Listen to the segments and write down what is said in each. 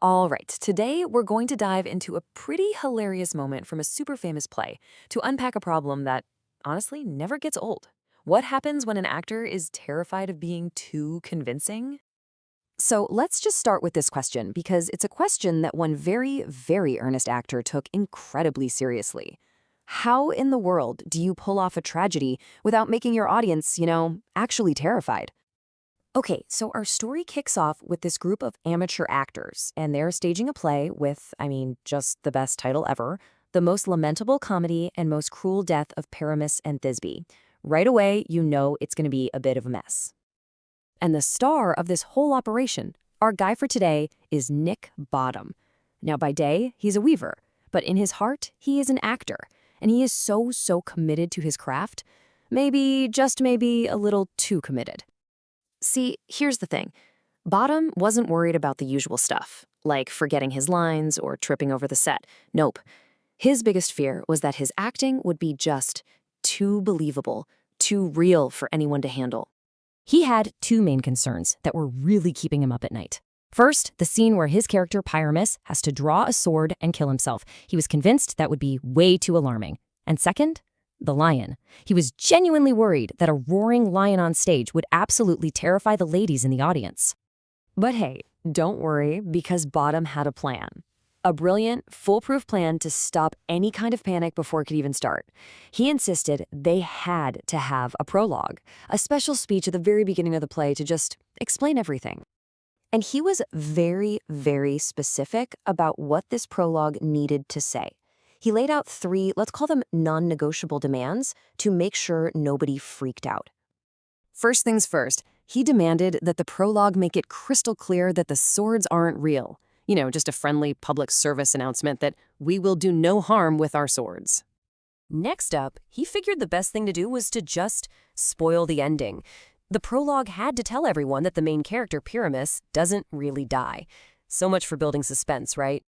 All right, today we're going to dive into a pretty hilarious moment from a super famous play to unpack a problem that, honestly, never gets old. What happens when an actor is terrified of being too convincing? So let's just start with this question because it's a question that one very, very earnest actor took incredibly seriously. How in the world do you pull off a tragedy without making your audience, actually terrified? Okay, so our story kicks off with this group of amateur actors, and they're staging a play with, just the best title ever, The Most Lamentable Comedy and Most Cruel Death of Pyramus and Thisby. Right away, you know it's going to be a bit of a mess. And the star of this whole operation, our guy for today, is Nick Bottom. Now, by day, he's a weaver, but in his heart, he is an actor, and he is so committed to his craft. Maybe, just maybe, a little too committed. See, here's the thing. Bottom wasn't worried about the usual stuff, like forgetting his lines or tripping over the set. Nope. His biggest fear was that his acting would be just too believable, too real for anyone to handle. He had two main concerns that were really keeping him up at night. First, the scene where his character Pyramus has to draw a sword and kill himself. He was convinced that would be way too alarming. And second, the lion. He was genuinely worried that a roaring lion on stage would absolutely terrify the ladies in the audience. But hey, don't worry, because Bottom had a plan. A brilliant, foolproof plan to stop any kind of panic before it could even start. He insisted they had to have a prologue, a special speech at the very beginning of the play to just explain everything. And he was very specific about what this prologue needed to say. He laid out three, let's call them non-negotiable demands to make sure nobody freaked out. First things first, he demanded that the prologue make it crystal clear that the swords aren't real. Just a friendly public service announcement that we will do no harm with our swords. Next up, he figured the best thing to do was to just spoil the ending. The prologue had to tell everyone that the main character, Pyramus, doesn't really die. So much for building suspense, right?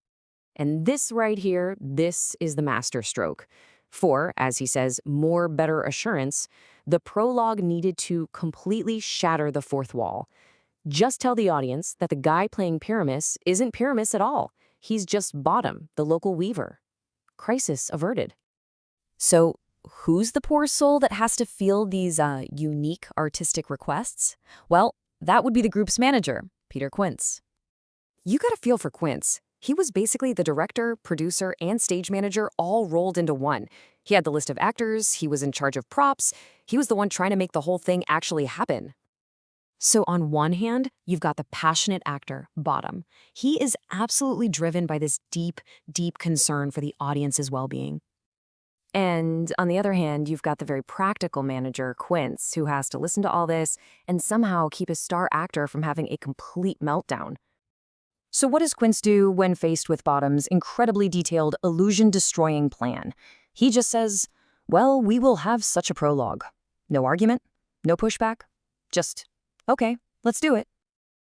And this right here, this is the masterstroke. For, as he says, more better assurance, the prologue needed to completely shatter the fourth wall. Just tell the audience that the guy playing Pyramus isn't Pyramus at all. He's just Bottom, the local weaver. Crisis averted. So, who's the poor soul that has to feel these unique artistic requests? Well, that would be the group's manager, Peter Quince. You gotta feel for Quince. He was basically the director, producer, and stage manager all rolled into one. He had the list of actors, he was in charge of props, he was the one trying to make the whole thing actually happen. So on one hand, you've got the passionate actor, Bottom. He is absolutely driven by this deep concern for the audience's well-being. And on the other hand, you've got the very practical manager, Quince, who has to listen to all this and somehow keep his star actor from having a complete meltdown. So what does Quince do when faced with Bottom's incredibly detailed, illusion-destroying plan? He just says, well, we will have such a prologue. No argument, no pushback, just, okay, let's do it.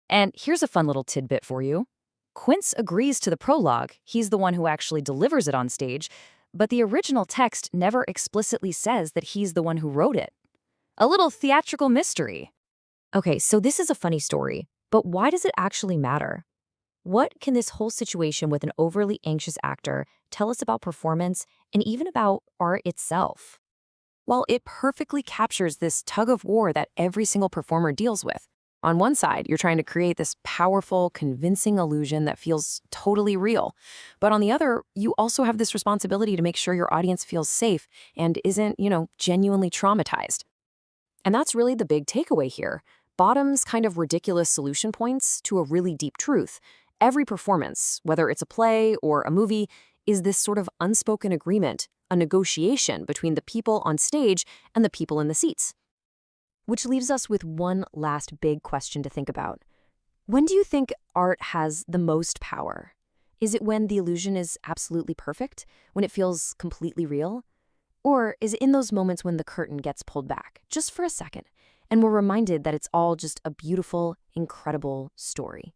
And here's a fun little tidbit for you. Quince agrees to the prologue. He's the one who actually delivers it on stage, but the original text never explicitly says that he's the one who wrote it. A little theatrical mystery. Okay, so this is a funny story, but why does it actually matter? What can this whole situation with an overly anxious actor tell us about performance and even about art itself? Well, it perfectly captures this tug of war that every single performer deals with. On one side, you're trying to create this powerful, convincing illusion that feels totally real. But on the other, you also have this responsibility to make sure your audience feels safe and isn't, genuinely traumatized. And that's really the big takeaway here. Bottom's kind of ridiculous solution points to a really deep truth. Every performance, whether it's a play or a movie, is this sort of unspoken agreement, a negotiation between the people on stage and the people in the seats. Which leaves us with one last big question to think about. When do you think art has the most power? Is it when the illusion is absolutely perfect, when it feels completely real? Or is it in those moments when the curtain gets pulled back, just for a second, and we're reminded that it's all just a beautiful, incredible story?